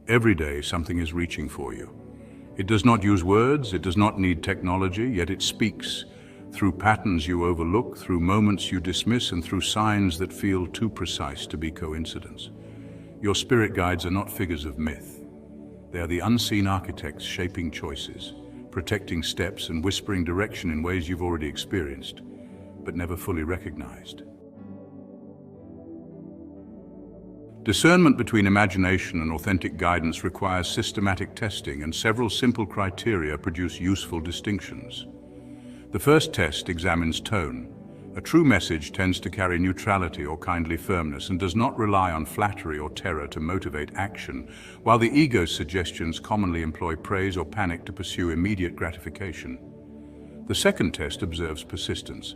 Every day something is reaching for you. It does not use words, it does not need technology, yet it speaks through patterns you overlook, through moments you dismiss, and through signs that feel too precise to be coincidence. Your spirit guides are not figures of myth. They are the unseen architects shaping choices, protecting steps and whispering direction in ways you've already experienced, but never fully recognized. Discernment between imagination and authentic guidance requires systematic testing, and several simple criteria produce useful distinctions. The first test examines tone. A true message tends to carry neutrality or kindly firmness and does not rely on flattery or terror to motivate action, while the ego's suggestions commonly employ praise or panic to pursue immediate gratification. The second test observes persistence.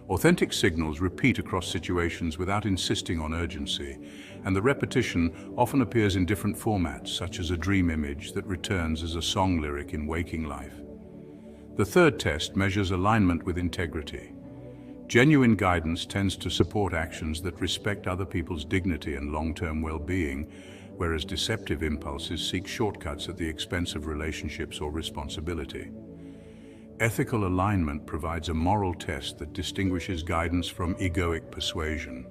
Authentic signals repeat across situations without insisting on urgency, and the repetition often appears in different formats, such as a dream image that returns as a song lyric in waking life. The third test measures alignment with integrity. Genuine guidance tends to support actions that respect other people's dignity and long-term well-being, whereas deceptive impulses seek shortcuts at the expense of relationships or responsibility. Ethical alignment provides a moral test that distinguishes guidance from egoic persuasion,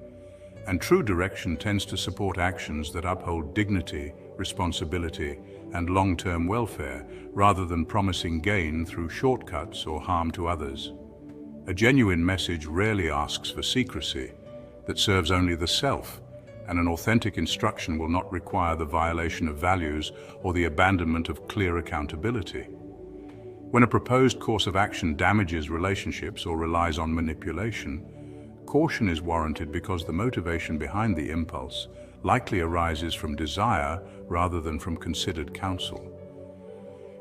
and true direction tends to support actions that uphold dignity, responsibility, and long-term welfare, rather than promising gain through shortcuts or harm to others. A genuine message rarely asks for secrecy that serves only the self, and an authentic instruction will not require the violation of values or the abandonment of clear accountability. When a proposed course of action damages relationships or relies on manipulation, caution is warranted because the motivation behind the impulse likely arises from desire rather than from considered counsel.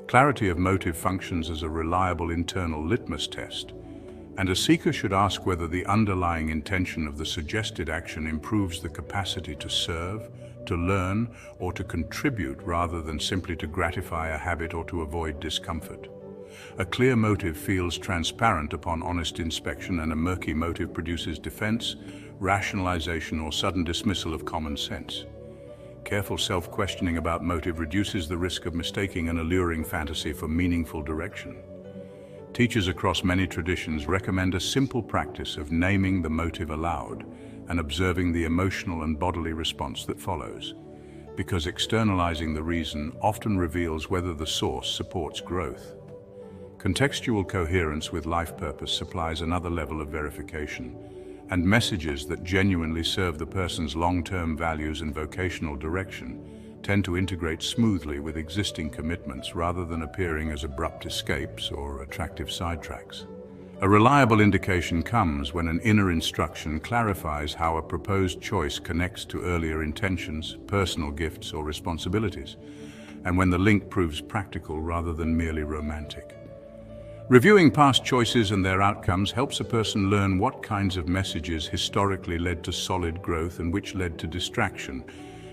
Clarity of motive functions as a reliable internal litmus test, and a seeker should ask whether the underlying intention of the suggested action improves the capacity to serve, to learn, or to contribute rather than simply to gratify a habit or to avoid discomfort. A clear motive feels transparent upon honest inspection, and a murky motive produces defense, rationalization, or sudden dismissal of common sense. Careful self-questioning about motive reduces the risk of mistaking an alluring fantasy for meaningful direction. Teachers across many traditions recommend a simple practice of naming the motive aloud and observing the emotional and bodily response that follows, because externalizing the reason often reveals whether the source supports growth. Contextual coherence with life purpose supplies another level of verification, and messages that genuinely serve the person's long-term values and vocational direction tend to integrate smoothly with existing commitments rather than appearing as abrupt escapes or attractive sidetracks. A reliable indication comes when an inner instruction clarifies how a proposed choice connects to earlier intentions, personal gifts, or responsibilities, and when the link proves practical rather than merely romantic. Reviewing past choices and their outcomes helps a person learn what kinds of messages historically led to solid growth and which led to distraction,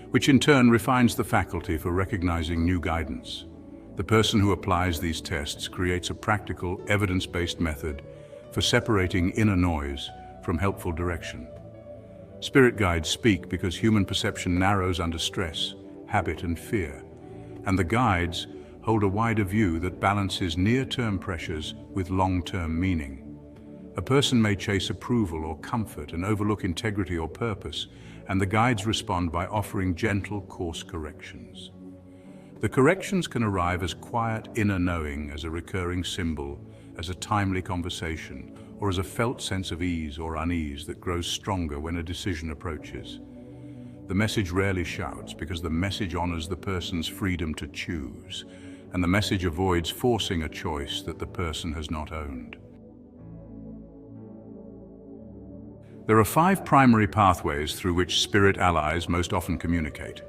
which in turn refines the faculty for recognizing new guidance. The person who applies these tests creates a practical, evidence-based method for separating inner noise from helpful direction. Spirit guides speak because human perception narrows under stress, habit, and fear, and the guides hold a wider view that balances near-term pressures with long-term meaning. A person may chase approval or comfort and overlook integrity or purpose, and the guides respond by offering gentle course corrections. The corrections can arrive as quiet inner knowing, as a recurring symbol, as a timely conversation, or as a felt sense of ease or unease that grows stronger when a decision approaches. The message rarely shouts because the message honors the person's freedom to choose, and the message avoids forcing a choice that the person has not owned. There are 5 primary pathways through which spirit allies most often communicate.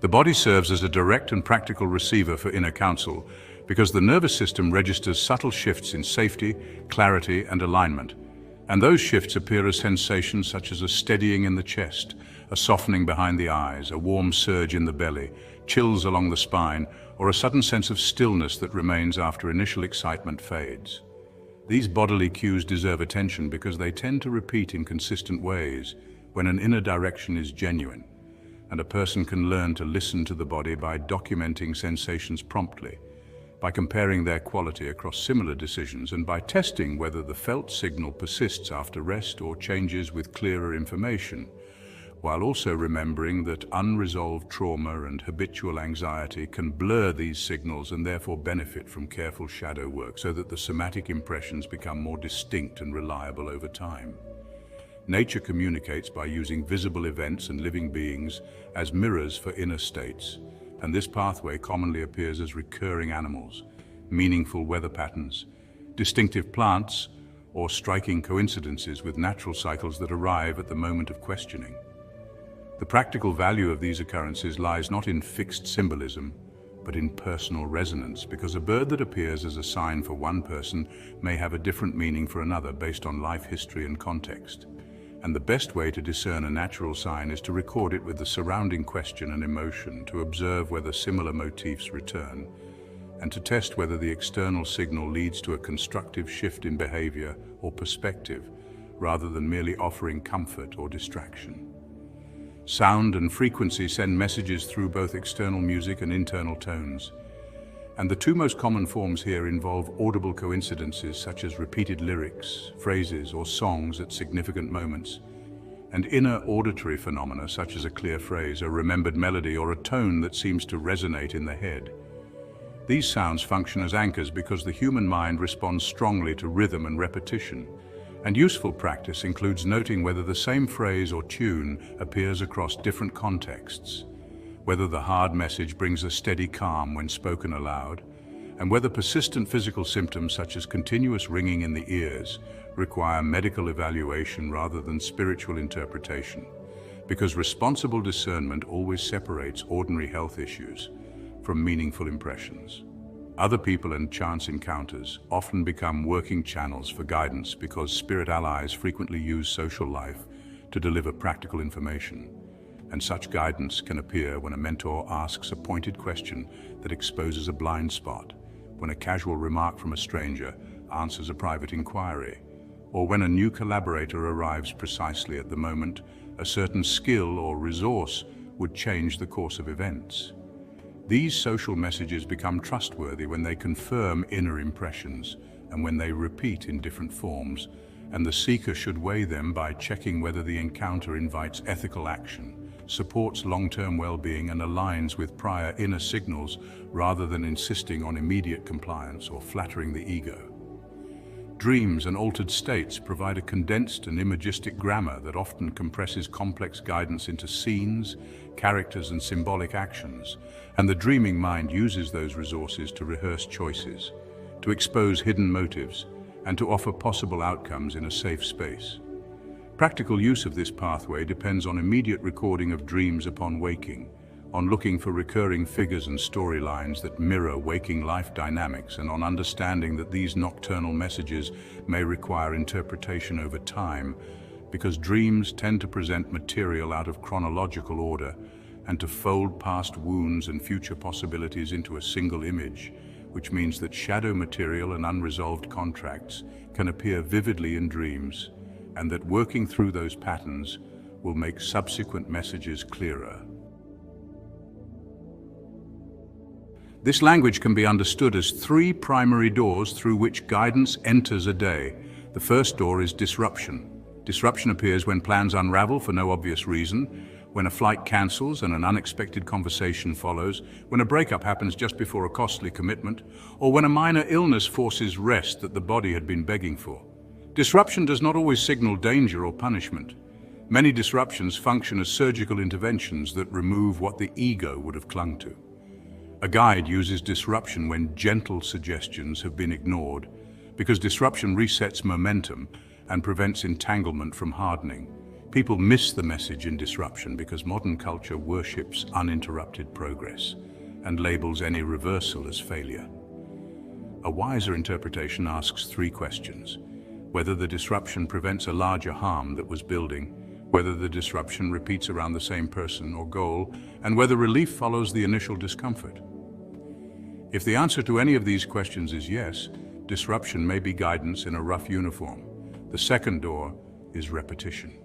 The body serves as a direct and practical receiver for inner counsel because the nervous system registers subtle shifts in safety, clarity, and alignment, and those shifts appear as sensations such as a steadying in the chest, a softening behind the eyes, a warm surge in the belly, chills along the spine, or a sudden sense of stillness that remains after initial excitement fades. These bodily cues deserve attention because they tend to repeat in consistent ways when an inner direction is genuine. and a person can learn to listen to the body by documenting sensations promptly, by comparing their quality across similar decisions, and by testing whether the felt signal persists after rest or changes with clearer information, while also remembering that unresolved trauma and habitual anxiety can blur these signals and therefore benefit from careful shadow work so that the somatic impressions become more distinct and reliable over time. Nature communicates by using visible events and living beings as mirrors for inner states, and this pathway commonly appears as recurring animals, meaningful weather patterns, distinctive plants, or striking coincidences with natural cycles that arrive at the moment of questioning. The practical value of these occurrences lies not in fixed symbolism, but in personal resonance, because a bird that appears as a sign for one person may have a different meaning for another based on life history and context. And the best way to discern a natural sign is to record it with the surrounding question and emotion, to observe whether similar motifs return, and to test whether the external signal leads to a constructive shift in behavior or perspective, rather than merely offering comfort or distraction. Sound and frequency send messages through both external music and internal tones. And the two most common forms here involve audible coincidences such as repeated lyrics, phrases, or songs at significant moments, and inner auditory phenomena such as a clear phrase, a remembered melody, or a tone that seems to resonate in the head. These sounds function as anchors because the human mind responds strongly to rhythm and repetition. And useful practice includes noting whether the same phrase or tune appears across different contexts, whether the hard message brings a steady calm when spoken aloud, and whether persistent physical symptoms such as continuous ringing in the ears require medical evaluation rather than spiritual interpretation, because responsible discernment always separates ordinary health issues from meaningful impressions. Other people and chance encounters often become working channels for guidance because spirit allies frequently use social life to deliver practical information. And such guidance can appear when a mentor asks a pointed question that exposes a blind spot, when a casual remark from a stranger answers a private inquiry, or when a new collaborator arrives precisely at the moment a certain skill or resource would change the course of events. These social messages become trustworthy when they confirm inner impressions and when they repeat in different forms, and the seeker should weigh them by checking whether the encounter invites ethical action, supports long-term well-being, and aligns with prior inner signals rather than insisting on immediate compliance or flattering the ego. Dreams and altered states provide a condensed and imagistic grammar that often compresses complex guidance into scenes, characters, and symbolic actions, and the dreaming mind uses those resources to rehearse choices, to expose hidden motives, and to offer possible outcomes in a safe space. Practical use of this pathway depends on immediate recording of dreams upon waking, on looking for recurring figures and storylines that mirror waking life dynamics, and on understanding that these nocturnal messages may require interpretation over time, because dreams tend to present material out of chronological order and to fold past wounds and future possibilities into a single image, which means that shadow material and unresolved contracts can appear vividly in dreams, and that working through those patterns will make subsequent messages clearer. This language can be understood as three primary doors through which guidance enters a day. The first door is disruption. Disruption appears when plans unravel for no obvious reason, when a flight cancels and an unexpected conversation follows, when a breakup happens just before a costly commitment, or when a minor illness forces rest that the body had been begging for. Disruption does not always signal danger or punishment. Many disruptions function as surgical interventions that remove what the ego would have clung to. A guide uses disruption when gentle suggestions have been ignored, because disruption resets momentum and prevents entanglement from hardening. People miss the message in disruption because modern culture worships uninterrupted progress and labels any reversal as failure. A wiser interpretation asks three questions: whether the disruption prevents a larger harm that was building, whether the disruption repeats around the same person or goal, and whether relief follows the initial discomfort. If the answer to any of these questions is yes, disruption may be guidance in a rough uniform. The second door is repetition.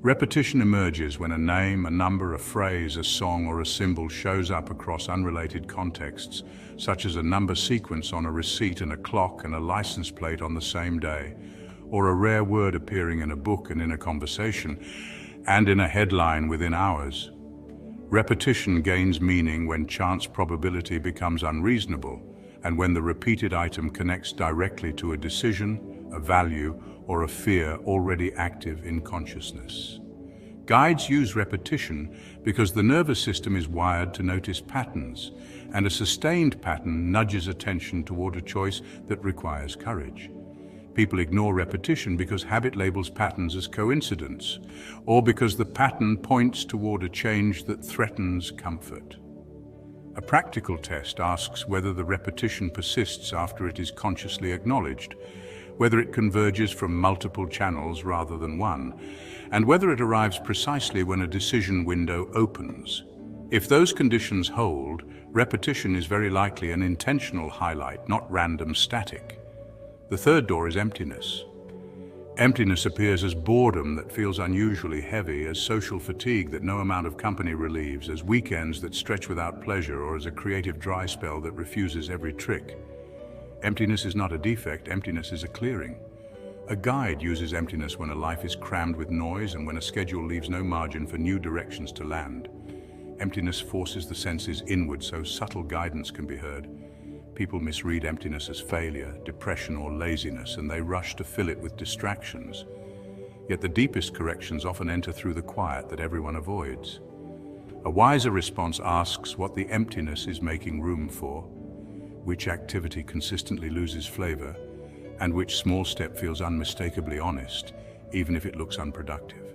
Repetition emerges when a name, a number, a phrase, a song, or a symbol shows up across unrelated contexts, such as a number sequence on a receipt and a clock and a license plate on the same day, or a rare word appearing in a book and in a conversation, and in a headline within hours. Repetition gains meaning when chance probability becomes unreasonable, and when the repeated item connects directly to a decision, a value, or a fear already active in consciousness. Guides use repetition because the nervous system is wired to notice patterns, and a sustained pattern nudges attention toward a choice that requires courage. People ignore repetition because habit labels patterns as coincidence, or because the pattern points toward a change that threatens comfort. A practical test asks whether the repetition persists after it is consciously acknowledged, whether it converges from multiple channels rather than one, and whether it arrives precisely when a decision window opens. If those conditions hold, repetition is very likely an intentional highlight, not random static. The third door is emptiness. Emptiness appears as boredom that feels unusually heavy, as social fatigue that no amount of company relieves, as weekends that stretch without pleasure, or as a creative dry spell that refuses every trick. Emptiness is not a defect, emptiness is a clearing. A guide uses emptiness when a life is crammed with noise and when a schedule leaves no margin for new directions to land. Emptiness forces the senses inward so subtle guidance can be heard. People misread emptiness as failure, depression, or laziness, and they rush to fill it with distractions. Yet the deepest corrections often enter through the quiet that everyone avoids. A wiser response asks what the emptiness is making room for, which activity consistently loses flavor, and which small step feels unmistakably honest, even if it looks unproductive.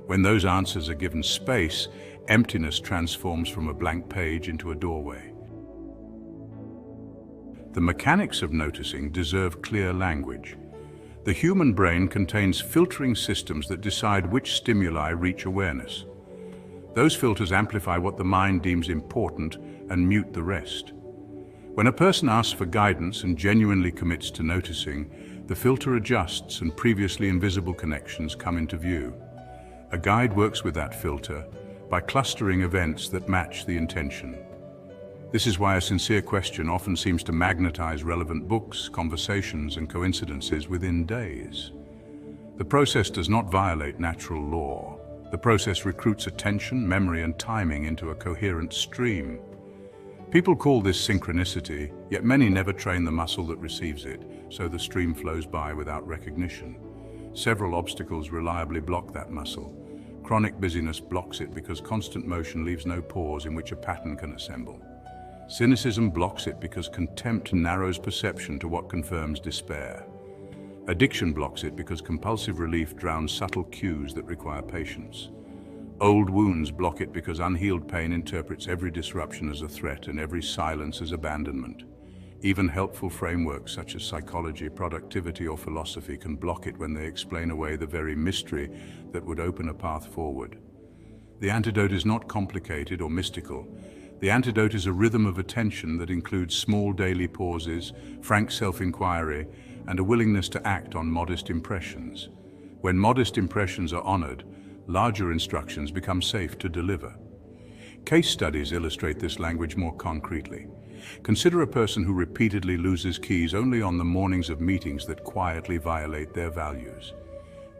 When those answers are given space, emptiness transforms from a blank page into a doorway. The mechanics of noticing deserve clear language. The human brain contains filtering systems that decide which stimuli reach awareness. Those filters amplify what the mind deems important and mute the rest. When a person asks for guidance and genuinely commits to noticing, the filter adjusts and previously invisible connections come into view. A guide works with that filter by clustering events that match the intention. This is why a sincere question often seems to magnetize relevant books, conversations, and coincidences within days. The process does not violate natural law. The process recruits attention, memory, and timing into a coherent stream. People call this synchronicity, yet many never train the muscle that receives it, so the stream flows by without recognition. Several obstacles reliably block that muscle. Chronic busyness blocks it because constant motion leaves no pause in which a pattern can assemble. Cynicism blocks it because contempt narrows perception to what confirms despair. Addiction blocks it because compulsive relief drowns subtle cues that require patience. Old wounds block it because unhealed pain interprets every disruption as a threat and every silence as abandonment. Even helpful frameworks such as psychology, productivity, or philosophy can block it when they explain away the very mystery that would open a path forward. The antidote is not complicated or mystical. The antidote is a rhythm of attention that includes small daily pauses, frank self-inquiry, and a willingness to act on modest impressions. When modest impressions are honored, larger instructions become safe to deliver. Case studies illustrate this language more concretely. Consider a person who repeatedly loses keys only on the mornings of meetings that quietly violate their values.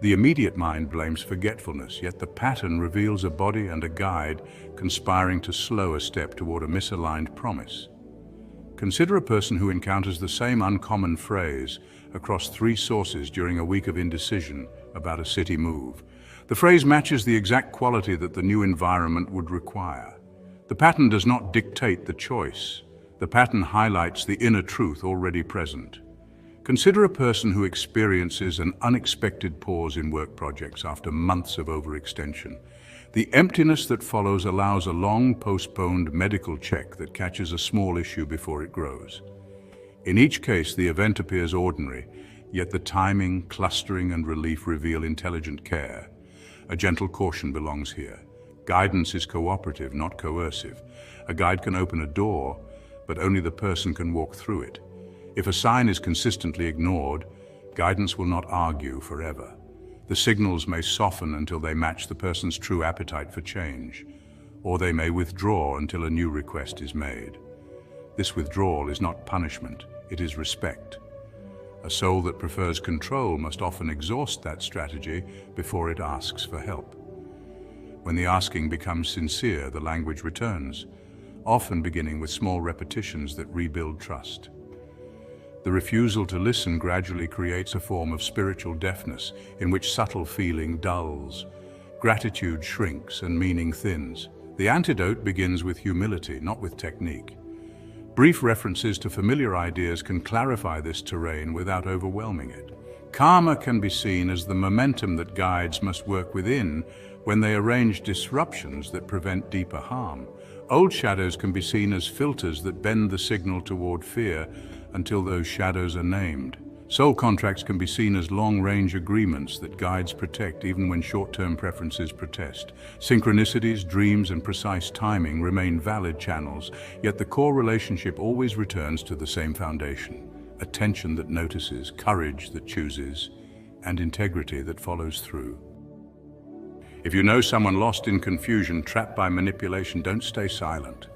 The immediate mind blames forgetfulness, yet the pattern reveals a body and a guide conspiring to slow a step toward a misaligned promise. Consider a person who encounters the same uncommon phrase across 3 sources during a week of indecision about a city move. The phrase matches the exact quality that the new environment would require. The pattern does not dictate the choice. The pattern highlights the inner truth already present. Consider a person who experiences an unexpected pause in work projects after months of overextension. The emptiness that follows allows a long postponed medical check that catches a small issue before it grows. In each case, the event appears ordinary, yet the timing, clustering, and relief reveal intelligent care. A gentle caution belongs here. Guidance is cooperative, not coercive. A guide can open a door, but only the person can walk through it. If a sign is consistently ignored, guidance will not argue forever. The signals may soften until they match the person's true appetite for change, or they may withdraw until a new request is made. This withdrawal is not punishment, it is respect. A soul that prefers control must often exhaust that strategy before it asks for help. When the asking becomes sincere, the language returns, often beginning with small repetitions that rebuild trust. The refusal to listen gradually creates a form of spiritual deafness in which subtle feeling dulls, gratitude shrinks, and meaning thins. The antidote begins with humility, not with technique. Brief references to familiar ideas can clarify this terrain without overwhelming it. Karma can be seen as the momentum that guides must work within when they arrange disruptions that prevent deeper harm. Old shadows can be seen as filters that bend the signal toward fear until those shadows are named. Soul contracts can be seen as long-range agreements that guides protect even when short-term preferences protest. Synchronicities, dreams, and precise timing remain valid channels, yet the core relationship always returns to the same foundation: attention that notices, courage that chooses, and integrity that follows through. If you know someone lost in confusion, trapped by manipulation, don't stay silent.